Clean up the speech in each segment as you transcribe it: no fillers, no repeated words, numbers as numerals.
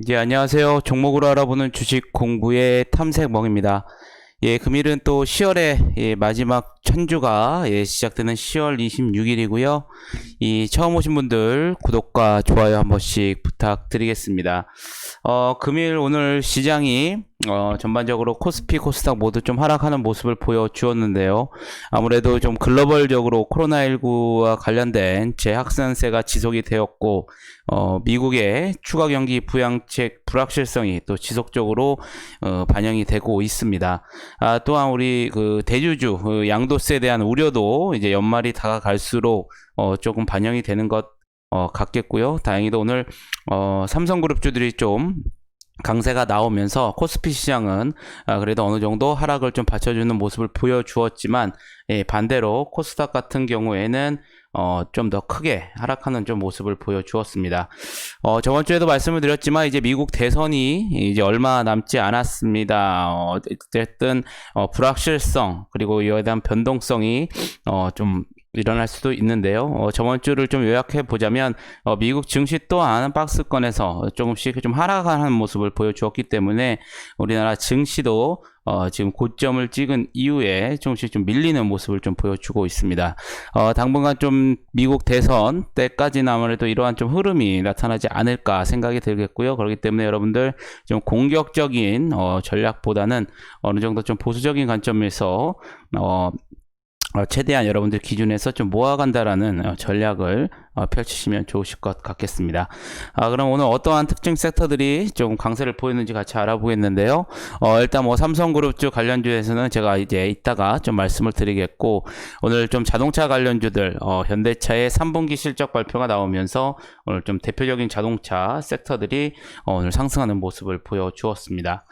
예, 안녕하세요. 종목으로 알아보는 주식 공부의 탐색멍입니다. 예, 금일은 또 10월의 마지막 천주가 시작되는 10월 26일이고요. 처음 오신 분들 구독과 좋아요 한 번씩 부탁드리겠습니다. 금일 오늘 시장이 전반적으로 코스피, 코스닥 모두 좀 하락하는 모습을 보여주었는데요. 아무래도 좀 글로벌적으로 코로나19와 관련된 재확산세가 지속이 되었고, 미국의 추가 경기 부양책 불확실성이 또 지속적으로 반영이 되고 있습니다. 또한 우리 그 대주주 양도세에 대한 우려도 이제 연말이 다가갈수록 조금 반영이 되는 것 같겠고요. 다행히도 오늘 삼성그룹주들이 좀 강세가 나오면서 코스피 시장은 그래도 어느 정도 하락을 좀 받쳐주는 모습을 보여주었지만, 반대로 코스닥 같은 경우에는 좀 더 크게 하락하는 좀 모습을 보여주었습니다. 저번 주에도 말씀을 드렸지만 이제 미국 대선이 이제 얼마 남지 않았습니다. 어쨌든 불확실성 그리고 이에 대한 변동성이 좀 일어날 수도 있는데요. 저번 주를 좀 요약해 보자면 미국 증시 또한 박스권에서 조금씩 좀 하락하는 모습을 보여주었기 때문에 우리나라 증시도 지금 고점을 찍은 이후에 조금씩 좀 밀리는 모습을 좀 보여주고 있습니다. 당분간 좀 미국 대선 때까지는 아무래도 이러한 좀 흐름이 나타나지 않을까 생각이 들겠고요. 그렇기 때문에 여러분들 좀 공격적인 전략보다는 어느 정도 좀 보수적인 관점에서 최대한 여러분들 기준에서 좀 모아간다라는 전략을 펼치시면 좋으실 것 같겠습니다. 그럼 오늘 어떠한 특징 섹터들이 좀 강세를 보이는지 같이 알아보겠는데요. 일단 뭐 삼성그룹주 관련주에서는 제가 이제 이따가 좀 말씀을 드리겠고, 오늘 좀 자동차 관련주들 현대차의 3분기 실적 발표가 나오면서 오늘 좀 대표적인 자동차 섹터들이 오늘 상승하는 모습을 보여주었습니다.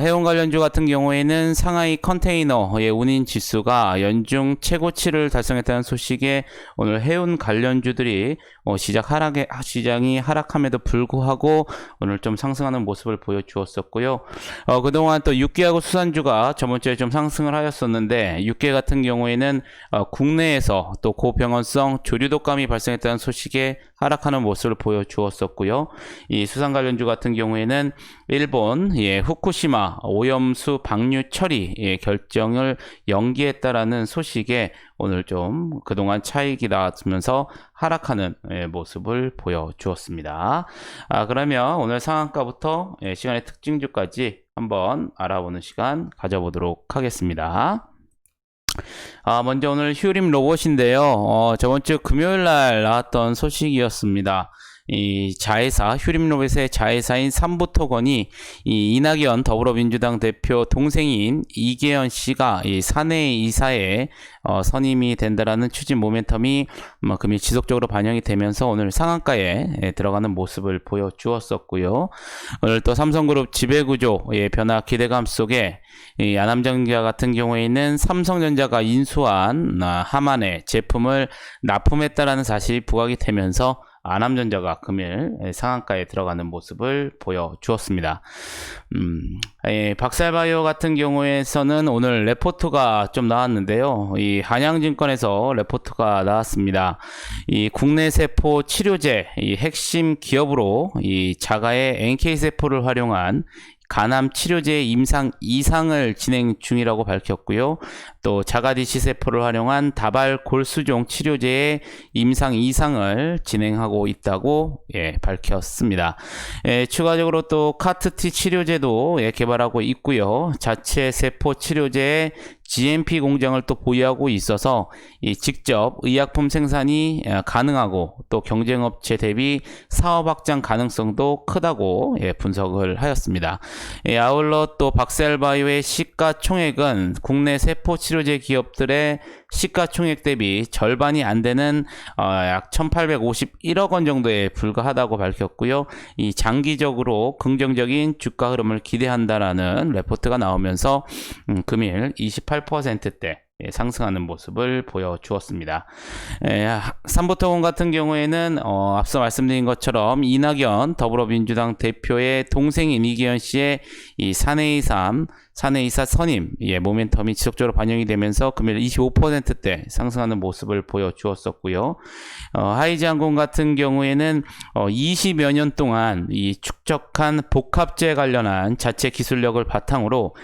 해운 관련주 같은 경우에는 상하이 컨테이너의 운임 지수가 연중 최고치를 달성했다는 소식에 오늘 해운 관련주들이 시장이 하락함에도 불구하고 오늘 좀 상승하는 모습을 보여주었었고요. 그동안 또 육계하고 수산주가 저번주에 좀 상승을 하였었는데, 육계 같은 경우에는 국내에서 또 고병원성 조류독감이 발생했다는 소식에 하락하는 모습을 보여주었었고요. 이 수산 관련주 같은 경우에는 일본 후쿠시마 오염수 방류 처리 결정을 연기했다라는 소식에 오늘 좀 그동안 차익이 나왔으면서 하락하는 모습을 보여주었습니다. 그러면 오늘 상한가부터 시간의 특징주까지 한번 알아보는 시간 가져보도록 하겠습니다. 먼저 오늘 휴림 로봇인데요. 저번주 금요일날 나왔던 소식이었습니다. 이 자회사, 휴림로봇의 자회사인 삼부토건이 이 이낙연 더불어민주당 대표 동생인 이계현 씨가 이 사내 이사에 선임이 된다라는 추진 모멘텀이 금일 지속적으로 반영이 되면서 오늘 상한가에 들어가는 모습을 보여주었었고요. 오늘 또 삼성그룹 지배구조의 변화 기대감 속에 이 안암전자 같은 경우에는 삼성전자가 인수한 하만의 제품을 납품했다라는 사실이 부각이 되면서 안암전자가 금일 상한가에 들어가는 모습을 보여주었습니다. 박살바이오 같은 경우에서는 오늘 레포트가 좀 나왔는데요. 이 한양증권에서 레포트가 나왔습니다. 이 국내 세포 치료제 이 핵심 기업으로 이 자가의 NK세포를 활용한 간암 치료제 임상 2상을 진행 중이라고 밝혔고요. 또 자가디시 세포를 활용한 다발 골수종 치료제의 임상 2상을 진행하고 있다고 밝혔습니다. 추가적으로 또 카트티 치료제도 개발하고 있고요. 자체 세포 치료제의 GMP 공장을 또 보유하고 있어서 직접 의약품 생산이 가능하고 또 경쟁업체 대비 사업 확장 가능성도 크다고 분석을 하였습니다. 아울러 또 박셀바이오의 시가총액은 국내 세포 치료제 기업들의 시가총액 대비 절반이 안 되는 약 1,851억 원 정도에 불과하다고 밝혔고요. 이 장기적으로 긍정적인 주가 흐름을 기대한다라는 레포트가 나오면서 금일 28%대 상승하는 모습을 보여주었습니다. 삼보토건 같은 경우에는 앞서 말씀드린 것처럼 이낙연 더불어민주당 대표의 동생인 이기현 씨의 이 사내이사 선임 모멘텀이 지속적으로 반영이 되면서 금일 25%대 상승하는 모습을 보여주었었고요. 하이지항공 같은 경우에는 20여 년 동안 이 축적한 복합재 관련한 자체 기술력을 바탕으로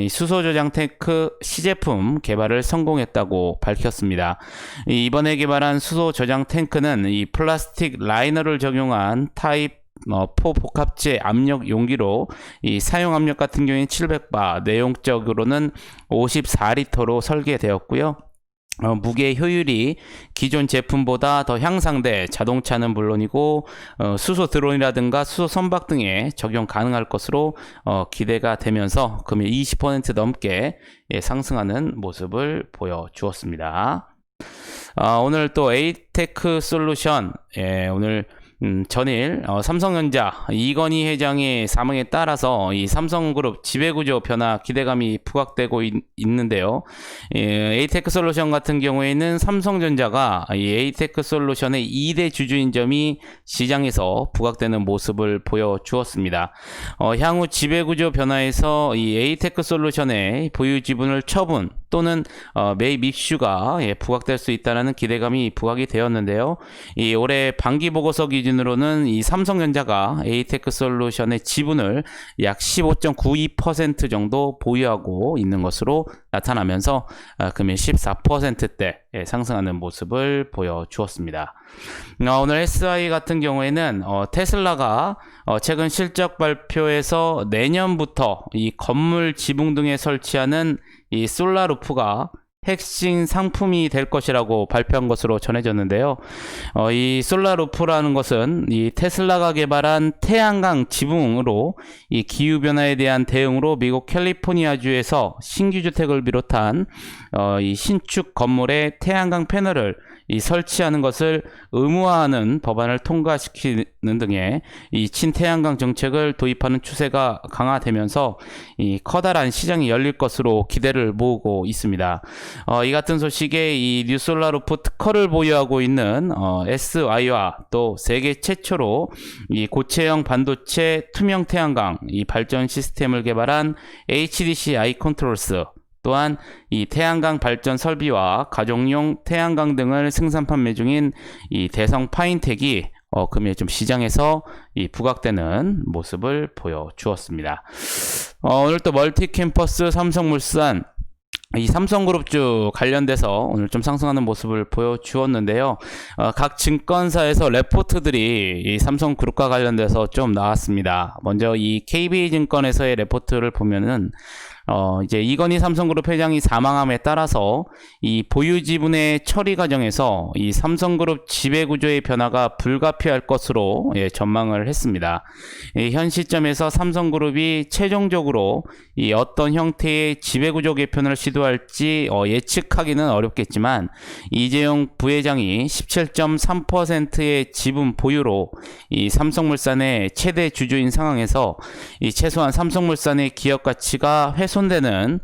수소 저장 탱크 시제품 개발을 성공했다고 밝혔습니다. 이번에 개발한 수소 저장 탱크는 이 플라스틱 라이너를 적용한 타입 포복합재 압력 용기로 이 사용 압력 같은 경우에는 700바, 내용적으로는 54리터로 설계되었고요. 무게 효율이 기존 제품보다 더 향상돼 자동차는 물론이고 수소 드론이라든가 수소 선박 등에 적용 가능할 것으로 기대가 되면서 금일 20% 넘게 상승하는 모습을 보여주었습니다. 오늘 또 에이테크 솔루션 오늘 전일 삼성전자 이건희 회장의 사망에 따라서 이 삼성그룹 지배구조 변화 기대감이 부각되고 있는데요. 에이테크 솔루션 같은 경우에는 삼성전자가 이 에이테크 솔루션의 2대 주주인 점이 시장에서 부각되는 모습을 보여주었습니다. 향후 지배구조 변화에서 이 에이테크 솔루션의 보유 지분을 처분 또는 매입 입슈가 부각될 수 있다는 기대감이 부각이 되었는데요. 이 올해 반기 보고서 기준으로는 이 삼성전자가 에이테크 솔루션의 지분을 약 15.92% 정도 보유하고 있는 것으로 나타나면서 금일 14%대 상승하는 모습을 보여주었습니다. 오늘 SI 같은 경우에는 테슬라가 최근 실적 발표에서 내년부터 이 건물 지붕 등에 설치하는 이 솔라루프가 핵심 상품이 될 것이라고 발표한 것으로 전해졌는데요. 이 솔라루프라는 것은 이 테슬라가 개발한 태양광 지붕으로 이 기후변화에 대한 대응으로 미국 캘리포니아주에서 신규 주택을 비롯한 이 신축 건물에 태양광 패널을 설치하는 것을 의무화하는 법안을 통과시키는 등의 이 친태양광 정책을 도입하는 추세가 강화되면서 이 커다란 시장이 열릴 것으로 기대를 모으고 있습니다. 이 같은 소식에 이 뉴솔라루프 특허를 보유하고 있는 SI와 또 세계 최초로 이 고체형 반도체 투명 태양광 이 발전 시스템을 개발한 HDC 아이컨트롤스 또한 이 태양광 발전 설비와 가정용 태양광 등을 생산 판매 중인 이 대성 파인텍이 금일 좀 시장에서 이 부각되는 모습을 보여주었습니다. 오늘 또 멀티캠퍼스 삼성물산 이 삼성그룹주 관련돼서 오늘 좀 상승하는 모습을 보여주었는데요. 각 증권사에서 레포트들이 이 삼성그룹과 관련돼서 좀 나왔습니다. 먼저 이 KB증권에서의 레포트를 보면은 이제 이건희 삼성그룹 회장이 사망함에 따라서 이 보유 지분의 처리 과정에서 이 삼성그룹 지배구조의 변화가 불가피할 것으로 전망을 했습니다. 현 시점에서 삼성그룹이 최종적으로 이 어떤 형태의 지배구조 개편을 시도할지 예측하기는 어렵겠지만 이재용 부회장이 17.3%의 지분 보유로 이 삼성물산의 최대 주주인 상황에서 이 최소한 삼성물산의 기업 가치가 훼손되는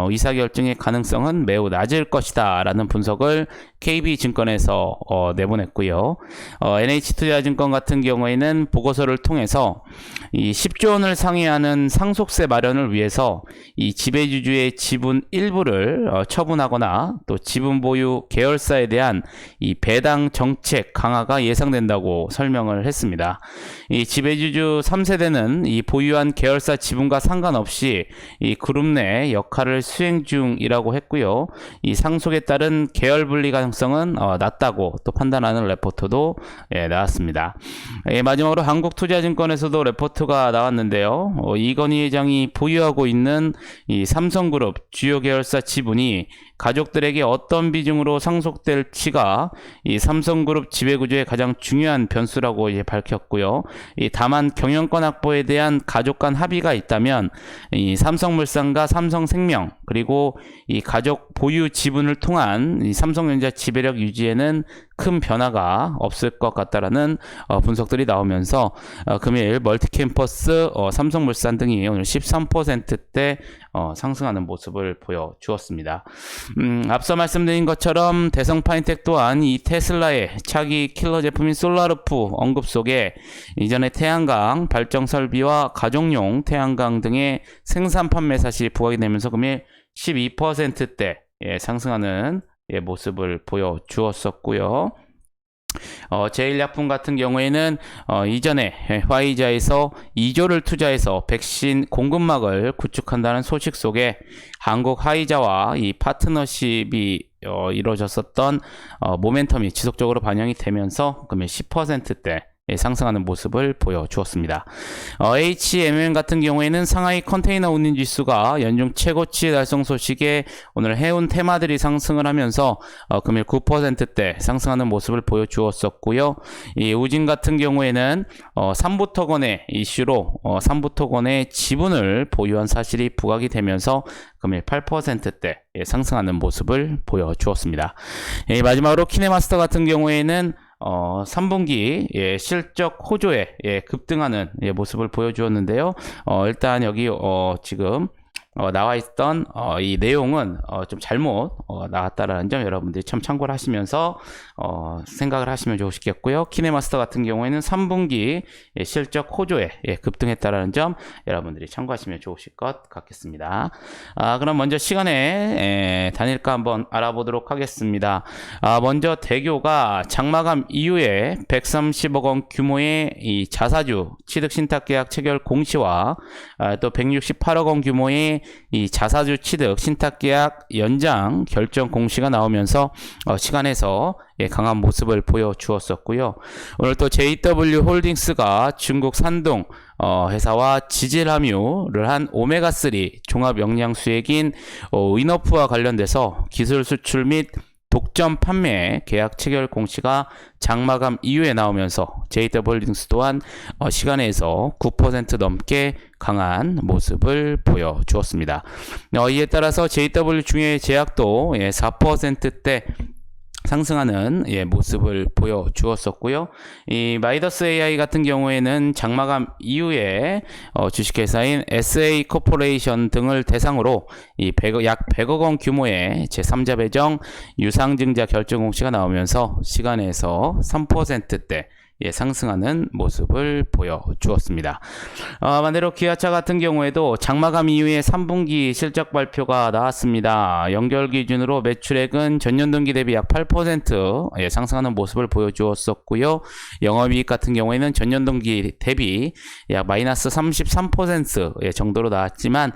의사결정의 가능성은 매우 낮을 것이다 라는 분석을 KB증권에서 내보냈고요. NH투자증권 같은 경우에는 보고서를 통해서 이 10조 원을 상회하는 상속세 마련을 위해서 이 지배주주의 지분 일부를 처분하거나 또 지분 보유 계열사에 대한 이 배당 정책 강화가 예상된다고 설명을 했습니다. 이 지배주주 3세대는 이 보유한 계열사 지분과 상관없이 이 그룹 내 역할을 수행 중이라고 했고요. 이 상속에 따른 계열 분리 가능성은 낮다고 또 판단하는 레포트도 나왔습니다. 마지막으로 한국투자증권에서도 레포트가 나왔는데요. 이건희 회장이 보유하고 있는 이 삼성그룹 주요 계열사 지분이 가족들에게 어떤 비중으로 상속될지가 이 삼성그룹 지배구조의 가장 중요한 변수라고 밝혔고요. 다만 경영권 확보에 대한 가족 간 합의가 있다면 이 삼성물산과 삼성생명 그리고 이 가족 보유 지분을 통한 이 삼성전자 지배력 유지에는 큰 변화가 없을 것 같다라는 분석들이 나오면서 금일 멀티캠퍼스, 삼성물산 등이 오늘 13%대 상승하는 모습을 보여주었습니다. 앞서 말씀드린 것처럼 대성 파인텍 또한 이 테슬라의 차기 킬러 제품인 솔라르프 언급 속에 이전에 태양광 발전 설비와 가정용 태양광 등의 생산 판매 사실이 부각이 되면서 금일 12%대 상승하는 모습을 보여주었었고요. 제일약품 같은 경우에는 이전에 화이자에서 2조를 투자해서 백신 공급망을 구축한다는 소식 속에 한국 화이자와 이 파트너십이 이루어졌었던 모멘텀이 지속적으로 반영이 되면서 금일 10%대 상승하는 모습을 보여주었습니다. HMM 같은 경우에는 상하이 컨테이너 운임 지수가 연중 최고치 달성 소식에 오늘 해운 테마들이 상승을 하면서 금일 9%대 상승하는 모습을 보여주었었고요. 이 우진 같은 경우에는 삼부토건의 이슈로 삼부토건의 지분을 보유한 사실이 부각이 되면서 금일 8%대 상승하는 모습을 보여주었습니다. 마지막으로 키네마스터 같은 경우에는 3분기 실적 호조에 급등하는 모습을 보여주었는데요. 일단 여기 지금 나와 있던 이 내용은 좀 잘못 나왔다라는 점 여러분들이 참 참고를 하시면서 생각을 하시면 좋으시겠고요. 키네마스터 같은 경우에는 3분기 실적 호조에 급등했다라는 점 여러분들이 참고하시면 좋으실 것 같겠습니다. 그럼 먼저 시간에 단일가 한번 알아보도록 하겠습니다. 먼저 대교가 장마감 이후에 130억 원 규모의 이 자사주 취득 신탁계약 체결 공시와 또 168억 원 규모의 이 자사주 취득 신탁계약 연장 결정 공시가 나오면서 시간에서 강한 모습을 보여주었었고요. 오늘 또 JW 홀딩스가 중국 산동 회사와 지질 함유를 한 오메가3 종합 영양 수액인 위너프와 관련돼서 기술 수출 및 독점 판매 계약 체결 공시가 장마감 이후에 나오면서 JW 홀딩스 또한 시간에서 9% 넘게 강한 모습을 보여주었습니다. 이에 따라서 JW 중에 제약도 4%대 상승하는 모습을 보여주었었고요. 이 마이더스 AI 같은 경우에는 장마감 이후에 주식회사인 SA 코퍼레이션 등을 대상으로 약 100억 원 규모의 제3자 배정 유상증자 결정 공시가 나오면서 시간에서 3%대 상승하는 모습을 보여주었습니다. 반대로 기아차 같은 경우에도 장마감 이후에 3분기 실적 발표가 나왔습니다. 연결 기준으로 매출액은 전년 동기 대비 약 8% 상승하는 모습을 보여주었었고요. 영업이익 같은 경우에는 전년 동기 대비 약 마이너스 33% 정도로 나왔지만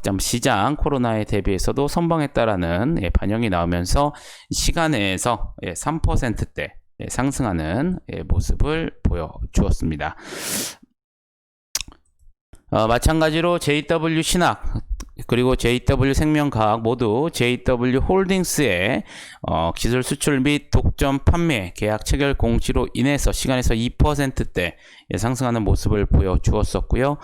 좀 시장 코로나에 대비해서도 선방했다라는 반영이 나오면서 시간에서 3%대 상승하는 모습을 보여주었습니다. 마찬가지로 JW 신학 그리고 JW 생명과학 모두 JW 홀딩스의 기술 수출 및 독점 판매 계약 체결 공시로 인해서 시간에서 2%대 상승하는 모습을 보여주었었고요.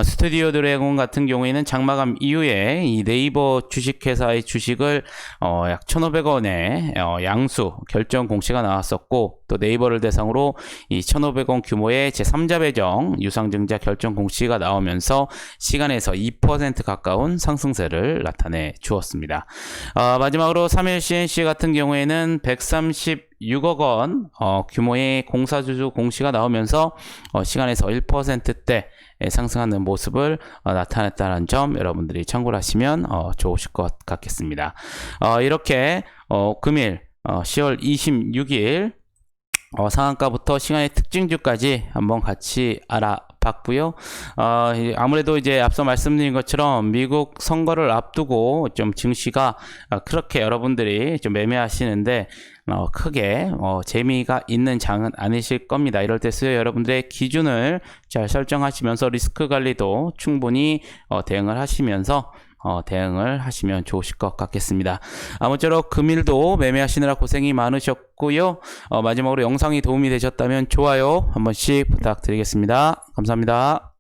스튜디오 드래곤 같은 경우에는 장마감 이후에 이 네이버 주식회사의 주식을 약 1,500원의 양수 결정 공시가 나왔었고, 또 네이버를 대상으로 이 1,500원 규모의 제3자 배정 유상증자 결정 공시가 나오면서 시간에서 2% 가까운 상승세를 나타내 주었습니다. 마지막으로 3일 CNC 같은 경우에는 136억 원 규모의 공사주주 공시가 나오면서 시간에서 1%대 상승하는 모습을 나타냈다는 점 여러분들이 참고를 하시면 좋으실 것 같겠습니다. 이렇게 금일 10월 26일 상한가부터 시간의 특징주까지 한번 같이 알아봤고요. 아무래도 이제 앞서 말씀드린 것처럼 미국 선거를 앞두고 좀 증시가 그렇게 여러분들이 좀 매매하시는데 크게 재미가 있는 장은 아니실 겁니다. 이럴 때 수요 여러분들의 기준을 잘 설정하시면서 리스크 관리도 충분히 대응을 하시면서 대응을 하시면 좋으실 것 같겠습니다. 아무쪼록 금일도 매매하시느라 고생이 많으셨고요. 마지막으로 영상이 도움이 되셨다면 좋아요 한 번씩 부탁드리겠습니다. 감사합니다.